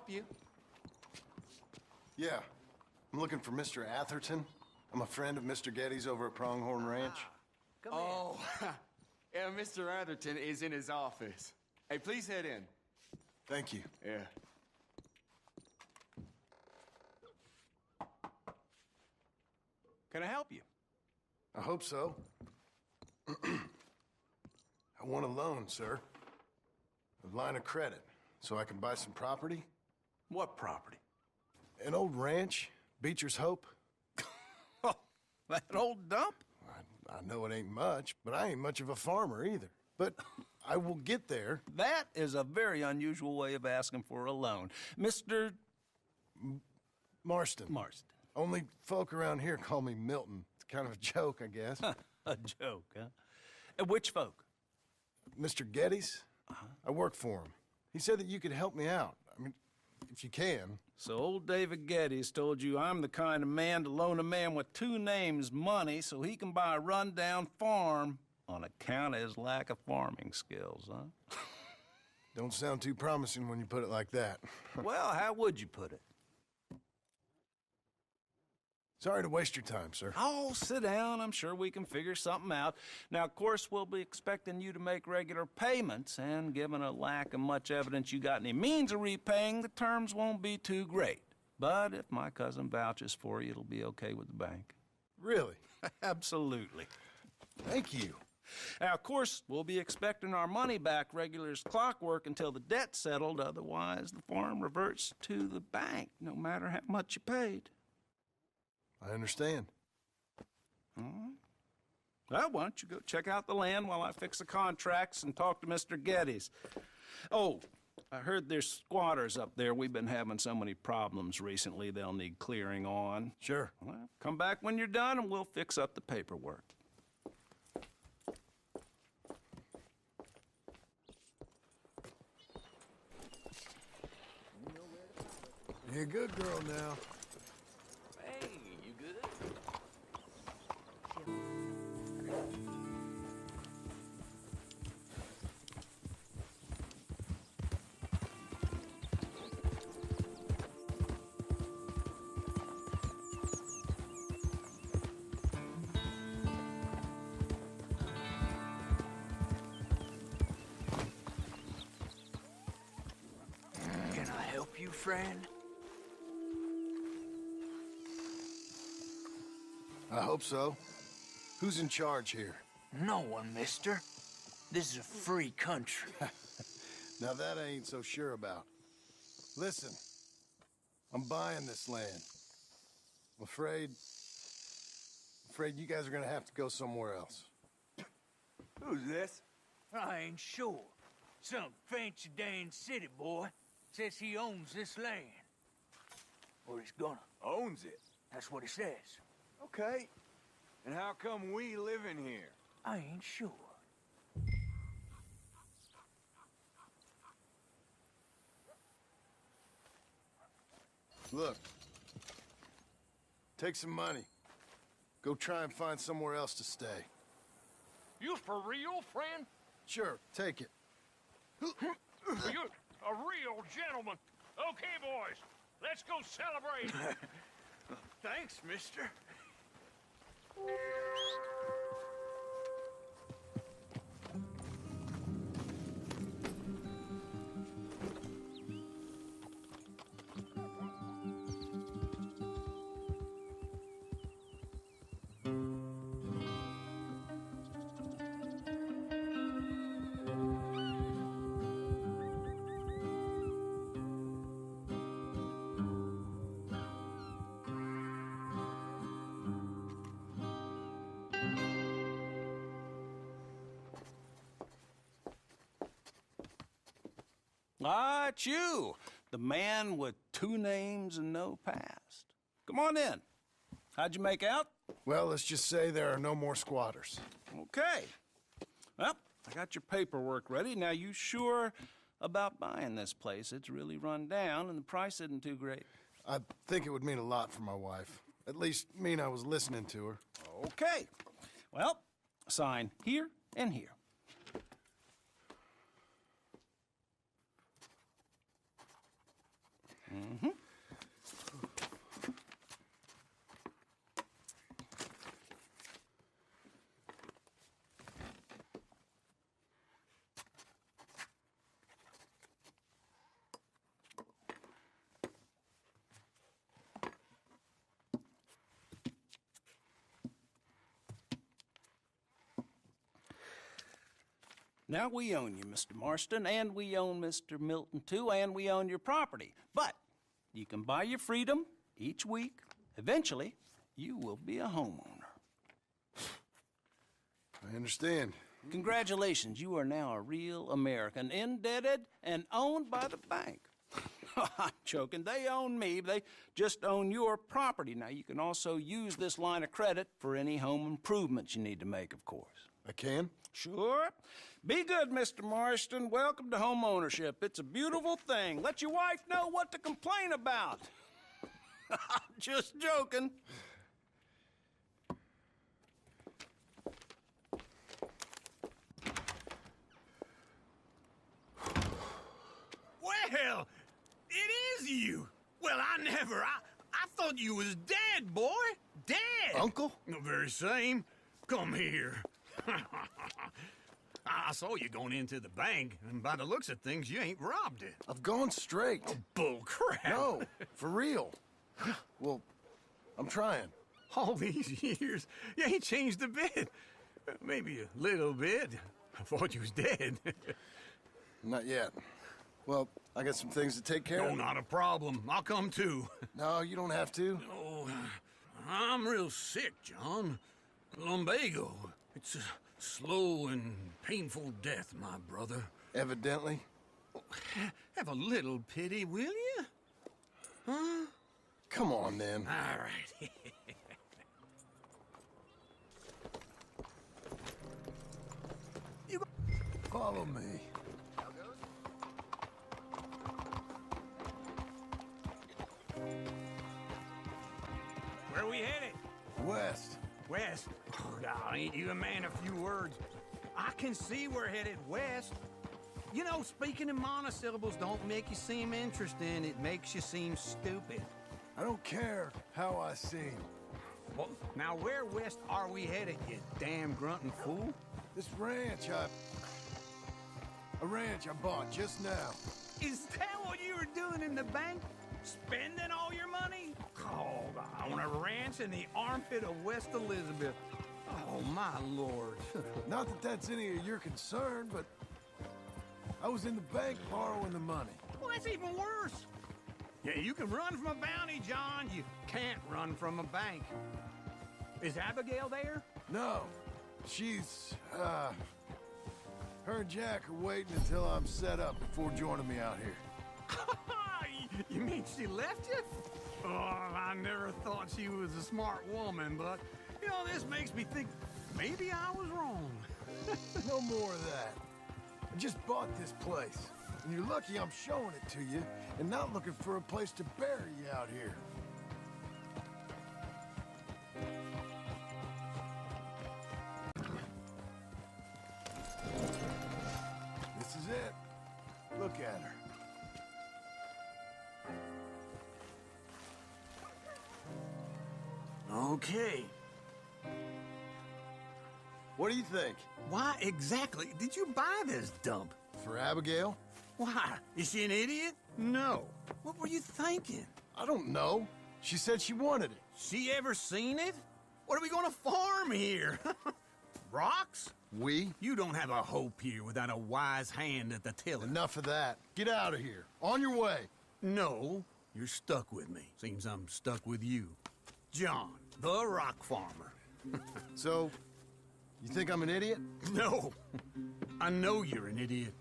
help you? Yeah. I'm looking for Mr. Atherton. I'm a friend of Mr. Getty's over at Pronghorn Ranch. Come Oh, yeah, Mr. Atherton is in his office. Hey, please head in. Thank you. Yeah. Can I help you? I hope so. I want a loan, sir. A line of credit, so I can buy some property. What property? An old ranch, Beecher's Hope. Oh, that old dump? I know it ain't much, but I ain't much of a farmer either. But I will get there. That is a very unusual way of asking for a loan. Mr. Marston. Marston. Only folk around here call me Milton. It's kind of a joke, I guess. A joke, huh? And which folk? Mr. Getty's? I work for him. He said that you could help me out. I mean, if you can. So old David Geddes told you I'm the kind of man to loan a man with two names money so he can buy a rundown farm on account of his lack of farming skills, huh? Don't sound too promising when you put it like that. Well, how would you put it? Sorry to waste your time, sir. Oh, sit down. I'm sure we can figure something out. Now, of course, we'll be expecting you to make regular payments, and given a lack of much evidence you got any means of repaying, the terms won't be too great. But if my cousin vouches for you, it'll be okay with the bank. Really? Absolutely. Thank you. Now, of course, we'll be expecting our money back regular as clockwork until the debt's settled. Otherwise, the farm reverts to the bank, no matter how much you paid. I understand. Well, why don't you go check out the land while I fix the contracts and talk to Mr. Geddes. Oh, I heard there's squatters up there. We've been having so many problems recently, they'll need clearing on. Sure. Well, come back when you're done and we'll fix up the paperwork. You're a good girl now. Hey, you good? Can I help you, friend? I hope so. Who's in charge here? No one, mister. This is a free country. Now that I ain't so sure about. Listen, I'm buying this land. I'm afraid you guys are gonna have to go somewhere else. Who's this? I ain't sure. Some fancy Dan city boy says he owns this land. Or he's gonna. Owns it. That's what he says. Okay. And how come we live in here? I ain't sure. Look, take some money. Go try and find somewhere else to stay. You for real, friend? Sure, take it. You a real gentleman. Okay, boys, let's go celebrate. Thanks, mister. Ah, it's you, the man with two names and no past. Come on in. How'd you make out? Well, let's just say there are no more squatters. Okay. Well, I got your paperwork ready. Now, you sure about buying this place? It's really run down, and the price isn't too great. I think it would mean a lot for my wife. At least mean I was listening to her. Okay. Well, sign here and here. Now, we own you, Mr. Marston, and we own Mr. Milton, too, and we own your property. But you can buy your freedom each week. Eventually, you will be a homeowner. I understand. Congratulations, you are now a real American, indebted and owned by the bank. I'm joking. They own me. They just own your property. Now, you can also use this line of credit for any home improvements you need to make, of course. I can? Sure. Be good, Mr. Marston. Welcome to home ownership. It's a beautiful thing. Let your wife know what to complain about. Just joking. Well, it is you. Well, I thought you was dead, boy. Dead. Uncle? The very same. Come here. I saw you going into the bank, and by the looks of things, you ain't robbed it. I've gone straight. Bull crap. No, for real. Well, I'm trying. All these years, you ain't changed a bit. Maybe a little bit. I thought you was dead. Not yet. Well, I got some things to take care No, of. not a problem. I'll come too. No, you don't have to. Oh, I'm real sick, John. Lumbago. It's a slow and painful death, my brother. Evidently. Have a little pity, will you? Huh? Come on, then. All right. Follow me. Where we headed? West. West. Oh, God, ain't you a man of few words? I can see we're headed west. You know, speaking in monosyllables don't make you seem interesting. It makes you seem stupid. I don't care how I seem. Well, now where west are we headed, you damn grunting fool? This ranch I bought just now. Is that what you were doing in the bank? Spending all your money? Oh, on a ranch in the armpit of West Elizabeth. Oh, my lord. Not that that's any of your concern, but I was in the bank borrowing the money. Well, that's even worse. Yeah, you can run from a bounty, John. You can't run from a bank. Is Abigail there? No, she's, her and Jack are waiting until I'm set up before joining me out here. You mean she left you? Oh, I never thought she was a smart woman, but, you know, this makes me think maybe I was wrong. No more of that. I just bought this place, and you're lucky I'm showing it to you and not looking for a place to bury you out here. This is it. Look at her. Okay. What do you think? Why exactly did you buy this dump? For Abigail? Why? Is she an idiot? No. What were you thinking? I don't know. She said she wanted it. She ever seen it? What are we gonna farm here? Rocks? We? You don't have a hope here without a wise hand at the tiller. Enough of that. Get out of here. On your way. No, you're stuck with me. Seems I'm stuck with you. John, the rock farmer. So, you think I'm an idiot? No, I know you're an idiot.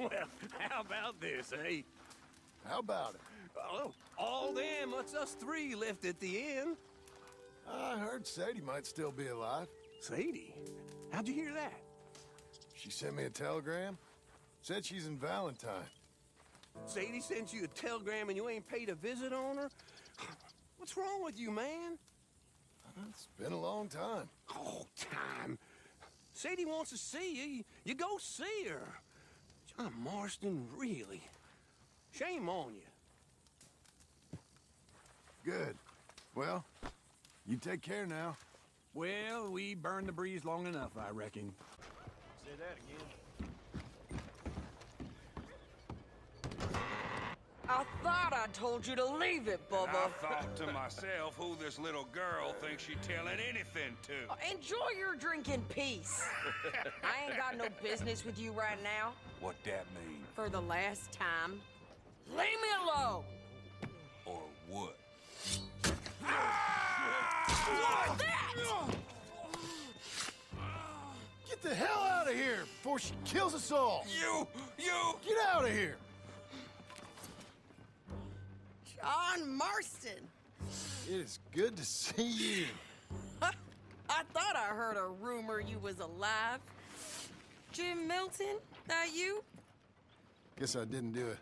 Well, how about this, eh? How about it? Oh, all them, it's us three left at the end. I heard Sadie might still be alive. Sadie? How'd you hear that? She sent me a telegram. Said she's in Valentine. Sadie sent you a telegram and you ain't paid a visit on her? What's wrong with you, man? It's been a long time. Oh, time. Sadie wants to see you. You go see her. John Marston, really? Shame on you. Good. Well, you take care now. Well, we burned the breeze long enough, I reckon. Say that again. I thought I told you to leave it, And I Bubba. thought to myself who this little girl thinks she telling anything to. Enjoy your drink in peace. I ain't got no business with you right now. What that mean? For the last time, leave me alone. Or what? Like that! Get the hell out of here before she kills us all! You! Get out of here! John Marston. It is good to see you. I thought I heard a rumor you was alive. Jim Milton, that you? Guess I didn't do a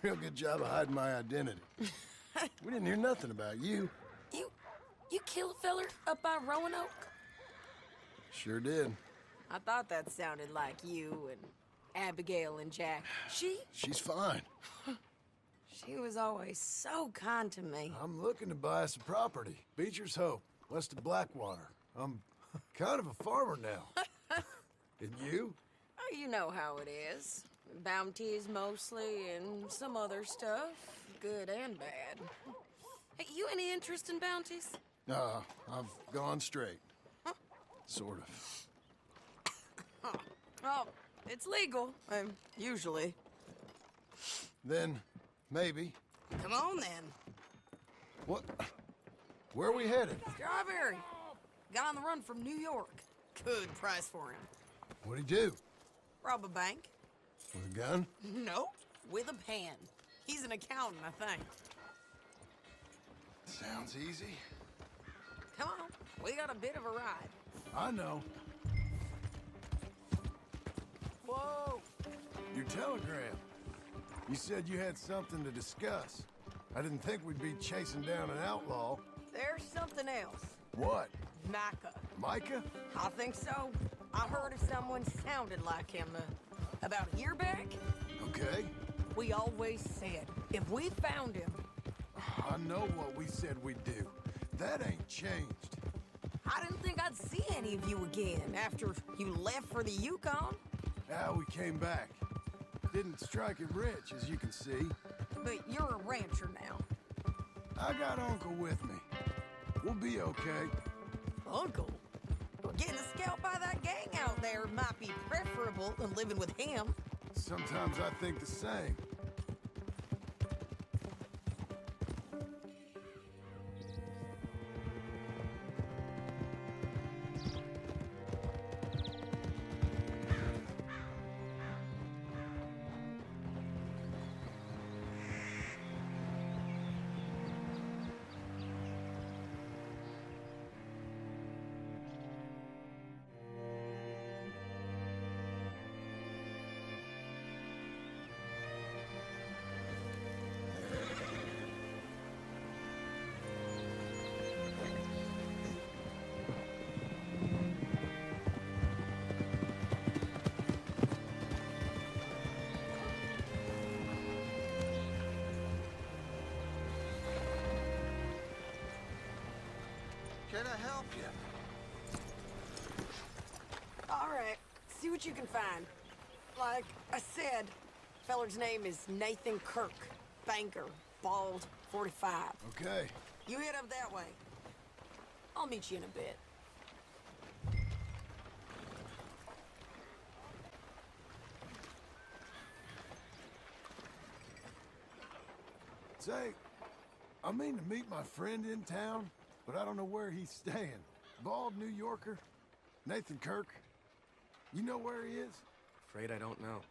real good job of hiding my identity. We didn't hear nothing about you. You kill a feller up by Roanoke? Sure did. I thought that sounded like you and Abigail and Jack. She's fine. She was always so kind to me. I'm looking to buy some property. Beecher's Hope, west of Blackwater. I'm kind of a farmer now. And you? Oh, you know how it is. Bounties mostly, and some other stuff, good and bad. Hey, you any interest in bounties? I've gone straight. Sort of. Well, it's legal, usually. Then, maybe. Come on, then. What? Where are we headed? Strawberry. Got on the run from New York. Good price for him. What'd he do? Rob a bank? With a gun? No, with a pen. He's an accountant, I think. Sounds easy. Come on, we got a bit of a ride. I know. Whoa! Your telegram. You said you had something to discuss. I didn't think we'd be chasing down an outlaw. There's something else. What? Micah. Micah? I think so. I heard of someone sounded like him about a year back. Okay. We always said, if we found him, I know what we said we'd do. That ain't changed. I didn't think I'd see any of you again after you left for the Yukon. We came back. Didn't strike it rich, as you can see. But you're a rancher now. I got Uncle with me. We'll be okay. Uncle? Well, getting scalped by that gang out there might be preferable than living with him. Sometimes I think the same. Can I help you? All right, see what you can find. Like I said, feller's name is Nathan Kirk. Banker, bald, 45. Okay. You head up that way. I'll meet you in a bit. Say, I mean to meet my friend in town, but I don't know where he's staying. Bald New Yorker, Nathan Kirk. You know where he is? Afraid I don't know.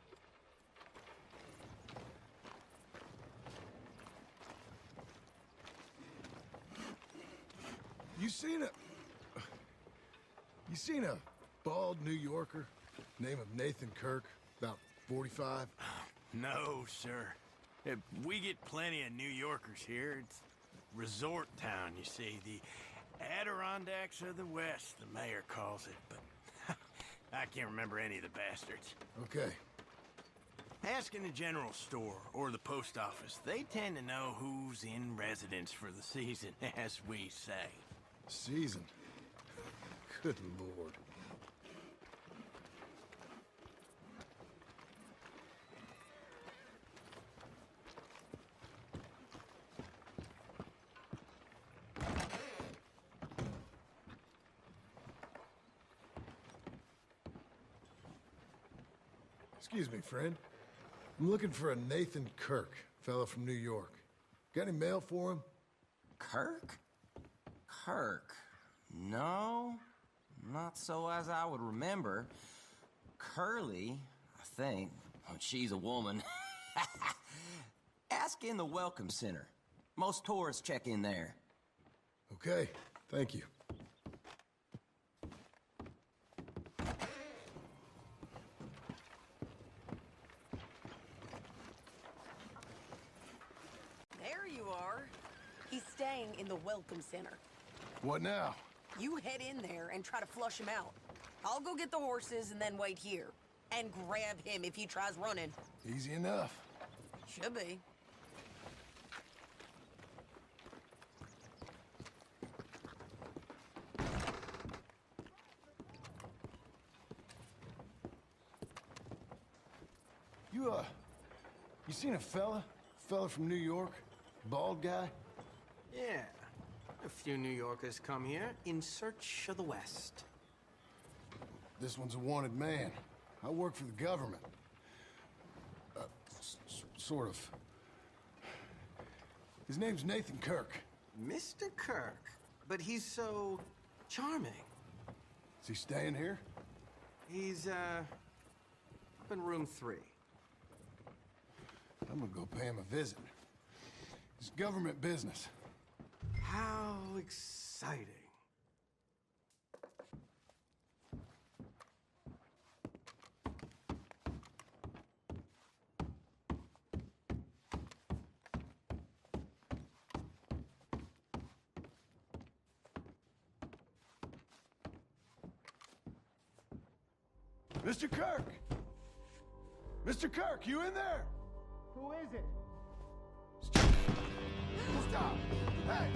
You seen a bald New Yorker, name of Nathan Kirk, about 45? No, sir. We get plenty of New Yorkers here. It's resort town, you see. The Adirondacks of the West, the mayor calls it, but I can't remember any of the bastards. Okay. Ask in the general store or the post office. They tend to know who's in residence for the season, as we say. Season? Good Lord. Excuse me, friend. I'm looking for a Nathan Kirk, fellow from New York. Got any mail for him? Kirk? Kirk? No, not so as I would remember. Curly, I think. Oh, she's a woman. Ask in the Welcome Center. Most tourists check in there. Okay, thank you. There you are. He's staying in the Welcome Center. What now? You head in there and try to flush him out. I'll go get the horses and then wait here. And grab him if he tries running. Easy enough. Should be. You seen a fella? Fella from New York? Bald guy? Yeah. A few New Yorkers come here in search of the West. This one's a wanted man. I work for the government. Sort of. His name's Nathan Kirk. Mr. Kirk? But he's so charming. Is he staying here? He's, up in room 3. I'm gonna go pay him a visit. It's government business. How exciting. Mr. Kirk! Mr. Kirk, you in there? Who is it? Stop! Hey!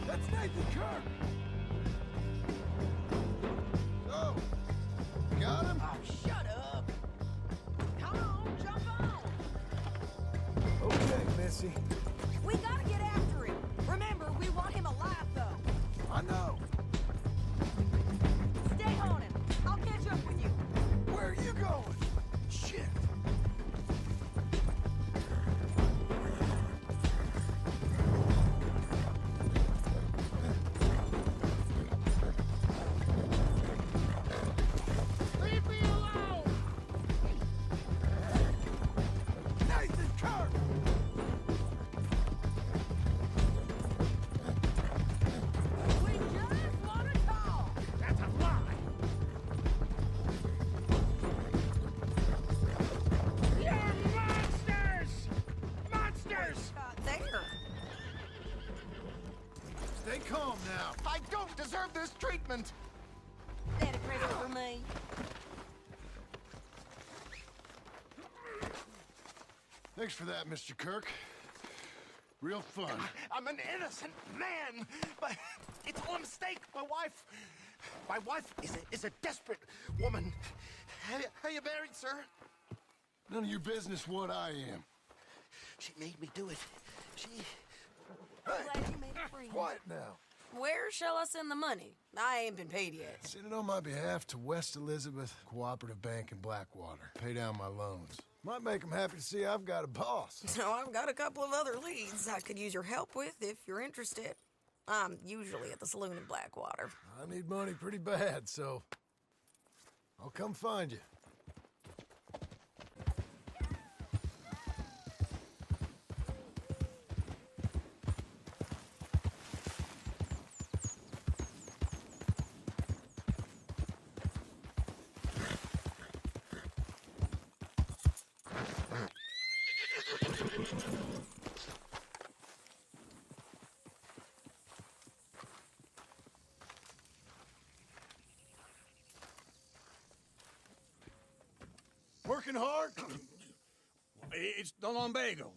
That's Nathan Kirk! Oh! Got him? Oh, shut up! Come on, jump on! Okay, Missy. We gotta get after him. Remember, we want him alive, though. I know. Stay on him. I'll catch up with you. Where are you going? Shit! Leave me alone! Nathan Kirk! We just want to talk. That's a lie! You're monsters! Monsters! There. Stay calm now. I don't deserve this treatment! That a present for me. Thanks for that, Mr. Kirk. Real fun. I'm an innocent man, but it's all a mistake. My wife is a desperate woman. Are you married, sir? None of your business what I am. She made me do it. She... Glad you made a friend. Quiet now. Where shall I send the money? I ain't been paid yet. Send it on my behalf to West Elizabeth Cooperative Bank in Blackwater. Pay down my loans. Might make them happy to see I've got a boss. So I've got a couple of other leads I could use your help with if you're interested. I'm usually at the saloon in Blackwater. I need money pretty bad, so I'll come find you. working hard? It's the lumbago.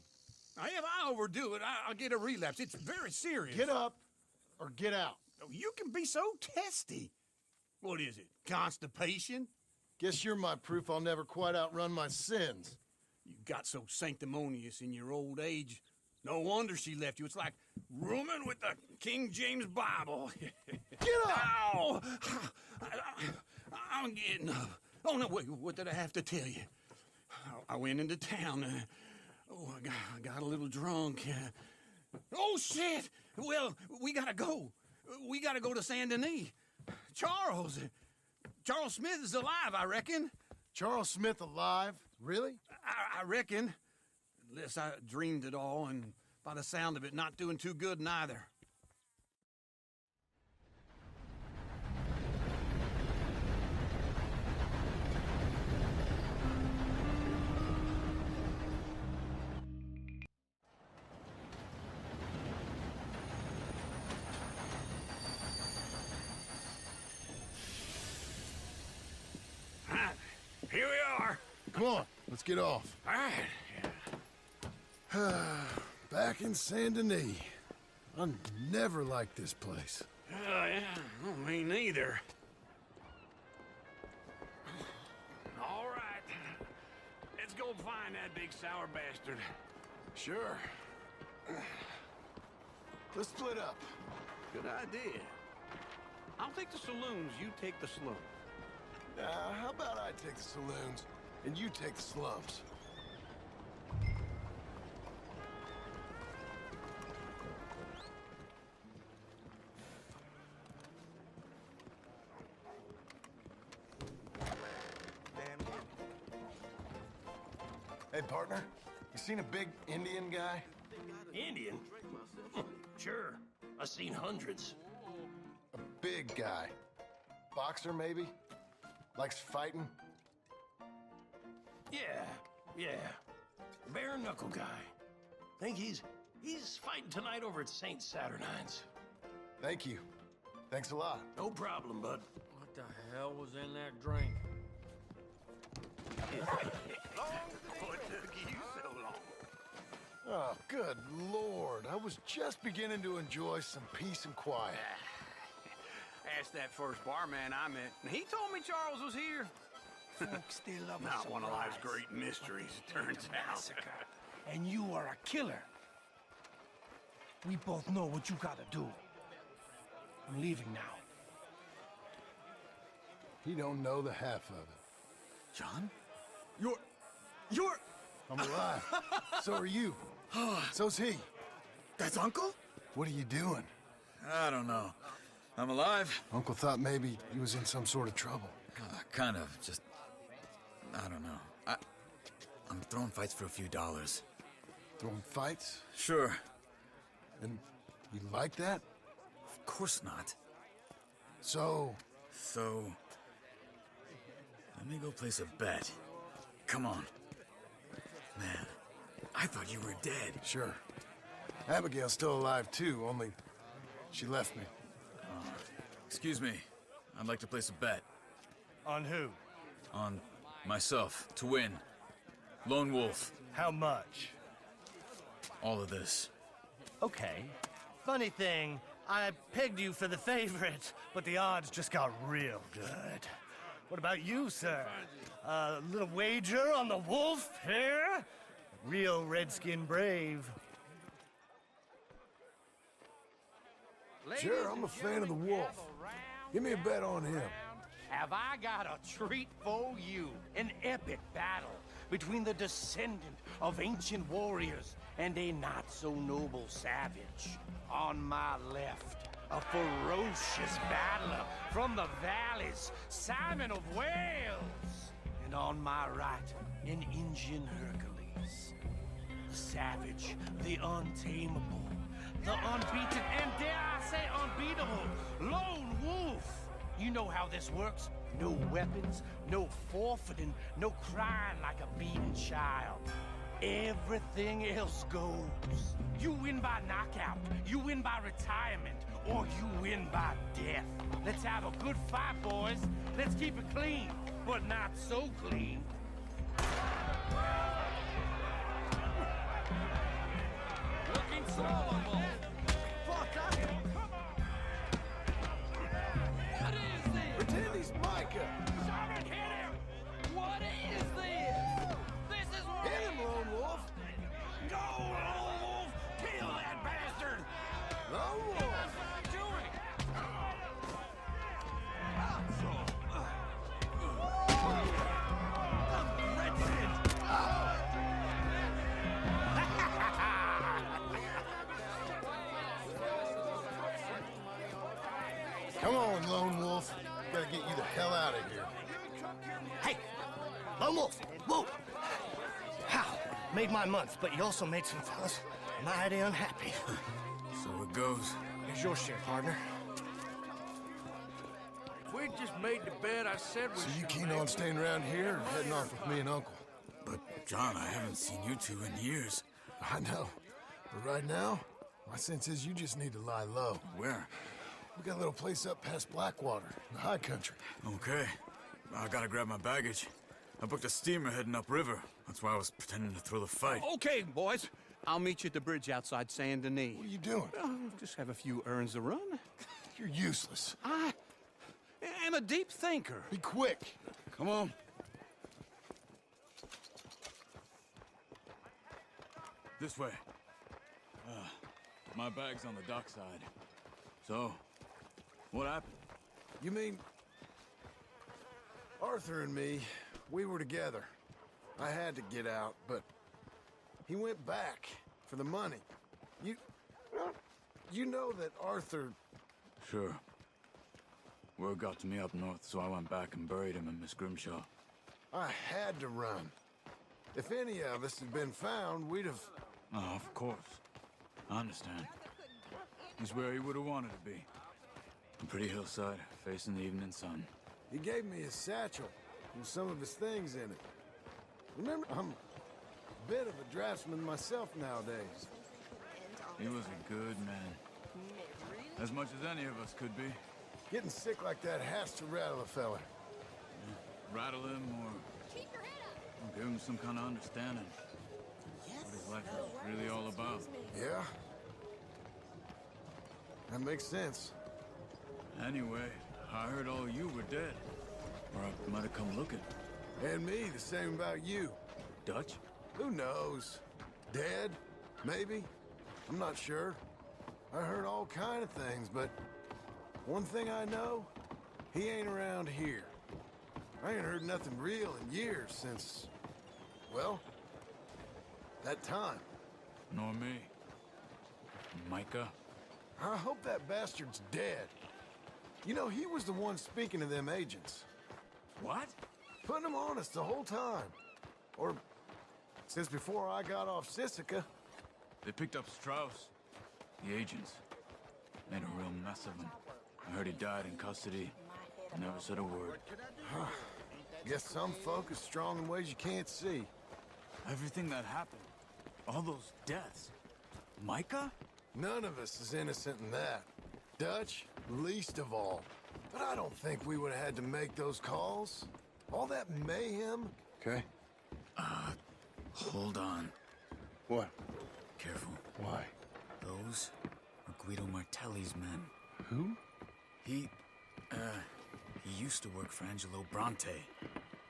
Now, if I overdo it, I'll get a relapse. It's very serious. Get up or get out. You can be so testy. What is it, constipation? Guess you're my proof I'll never quite outrun my sins. You got so sanctimonious in your old age. No wonder she left you. It's like rooming with the King James Bible. Get up! Ow! I'm getting up. Oh, no, wait, what did I have to tell you? I went into town. I got a little drunk. Oh, shit! Well, we gotta go. We gotta go to Saint Denis. Charles Smith is alive, I reckon. Charles Smith alive? Really? I reckon. Unless I dreamed it all, and by the sound of it, not doing too good neither. Here we are. Come on, let's get off. All right. Back in Saint Denis. I never liked this place. Yeah, well, me neither. All right. Let's go find that big sour bastard. Sure. Let's split up. Good idea. I'll take the saloons, you take the slums. How about I take the saloons and you take the slums? Hey, partner, you seen a big Indian guy? Indian? Sure. I've seen hundreds. A big guy. Boxer, maybe? Likes fighting? Yeah. Bare knuckle guy. Think he's fighting tonight over at St. Saturnine's. Thank you. Thanks a lot. No problem, bud. What the hell was in that drink? What took you so long? Oh, good Lord. I was just beginning to enjoy some peace and quiet. Asked that first barman I met, and he told me Charles was here. Folks still love a Not one of life's surprise. great mysteries, it turns out. Massacre. And you are a killer. We both know what you gotta do. I'm leaving now. He don't know the half of it. John? You're... I'm alive. So are you. So's he. That's Uncle? What are you doing? I don't know. I'm alive. Uncle thought maybe he was in some sort of trouble. Kind of. Just... I don't know. I'm throwing fights for a few dollars. Throwing fights? Sure. And you like that? Of course not. So... So... Let me go place a bet. Come on. Man, I thought you were dead. Sure. Abigail's still alive too, only she left me. Excuse me. I'd like to place a bet. On who? On myself, to win. Lone Wolf. How much? All of this. Okay. Funny thing, I pegged you for the favorite, but the odds just got real good. What about you, sir? A little wager on the wolf here? Real redskin brave. Sure, I'm a fan of the wolf. Give me a bet on him. Have I got a treat for you? An epic battle between the descendant of ancient warriors and a not-so-noble savage. On my left, a ferocious battler from the valleys, Simon of Wales. And on my right, an Indian Hercules. The savage, the untamable, the unbeaten, and dare I say unbeatable, Lone Wolf. You know how this works. No weapons, no forfeiting, no crying like a beaten child. Everything else goes. You win by knockout, you win by retirement, or you win by death. Let's have a good fight, boys. Let's keep it clean, but not so clean. Looking slow, almost. Fuck, What is this? Pretend he's Micah. Someone hit him! What is this? This is what... Hit him, Lone Wolf. Go, Lone Wolf! Kill that bastard! Lone Wolf. That's what I'm doing! Come on, Lone Wolf. Gotta get you the hell out of here. Hey, Lone Wolf, whoa! How? Made my month, but you also made some fellas mighty unhappy. So it goes. Here's your share, partner. If we'd just made the bed I said we So you should keen make, on staying around here or heading off with me and Uncle? But, John, I haven't seen you two in years. I know. But right now, my sense is you just need to lie low. Where? We got a little place up past Blackwater, in the high country. Okay. I gotta grab my baggage. I booked a steamer heading upriver. That's why I was pretending to throw the fight. Okay, boys. I'll meet you at the bridge outside Saint Denis. What are you doing? Just have a few errands to run. You're useless. I am a deep thinker. Be quick. Come on. This way. My bag's on the dockside. So, what happened? You mean... Arthur and me, we were together. I had to get out, but he went back for the money. You know that Arthur... Sure. Word got to me up north, so I went back and buried him in Miss Grimshaw. I had to run. If any of us had been found, we'd have... Oh, of course. I understand. He's where he would have wanted to be. A pretty hillside, facing the evening sun. He gave me his satchel with some of his things in it. Remember, I'm a bit of a draftsman myself nowadays. He was a good man. As much as any of us could be. Getting sick like that has to rattle a fella. Rattle him or give him some kind of understanding. What his life is really all about. Yeah? That makes sense. Anyway, I heard all you were dead. Or I might have come looking. And me, the same about you. Dutch? Who knows? Dead? Maybe? I'm not sure. I heard all kind of things, but one thing I know, he ain't around here. I ain't heard nothing real in years since, well, that time. Nor me. Micah? I hope that bastard's dead. You know, he was the one speaking to them agents. What? Putting them on us the whole time. Or since before I got off Sisika. They picked up Strauss. The agents. Made a real mess of him. I heard he died in custody. Never said a word. Guess some folk are strong in ways you can't see. Everything that happened. All those deaths. Micah? None of us is innocent in that. Dutch, least of all. But I don't think we would have had to make those calls. All that mayhem. Okay. Hold on. What? Careful. Why? Those are Guido Martelli's men. Who? He used to work for Angelo Bronte.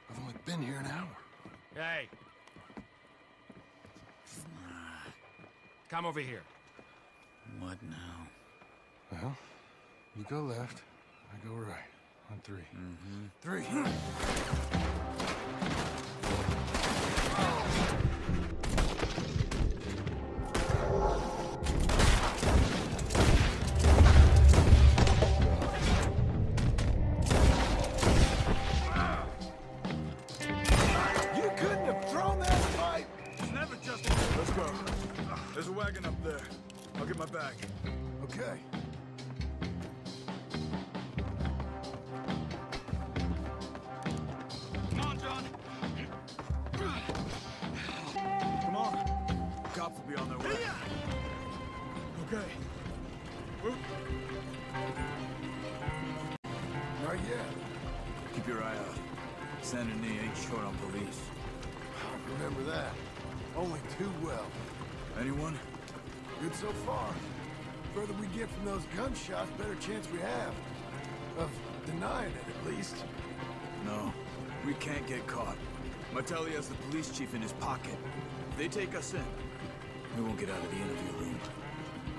I've only been here an hour. Hey. Come over here. What now? Well, you go left, I go right. On three. Three. You couldn't have thrown that pipe! It's never just... Let's go. There's a wagon up there. I'll get my bag. Okay. Come on, John. Come on. Cops will be on their way. Okay. Not yet. Keep your eye out. Saint Denis ain't short on police. Remember that. Only too well. Anyone? Good so far. Further we get from those gunshots, better chance we have. Of denying it, at least. No, we can't get caught. Martelli has the police chief in his pocket. If they take us in, we won't get out of the interview room.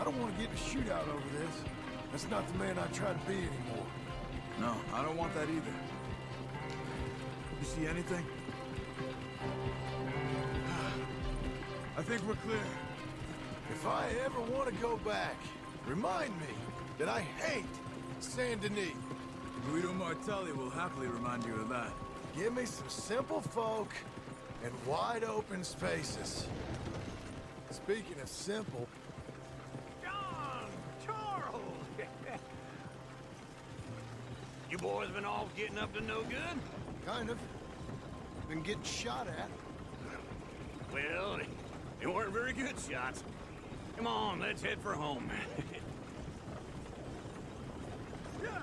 I don't want to get in a shootout over this. That's not the man I try to be anymore. No, I don't want that either. You see anything? I think we're clear. If I ever want to go back, remind me that I hate Saint Denis. Guido Martelli will happily remind you of that. Give me some simple folk and wide open spaces. Speaking of simple... John! Charles! You boys been all getting up to no good? Kind of. Been getting shot at. Well, they weren't very good shots. Come on, let's head for home. Yeah.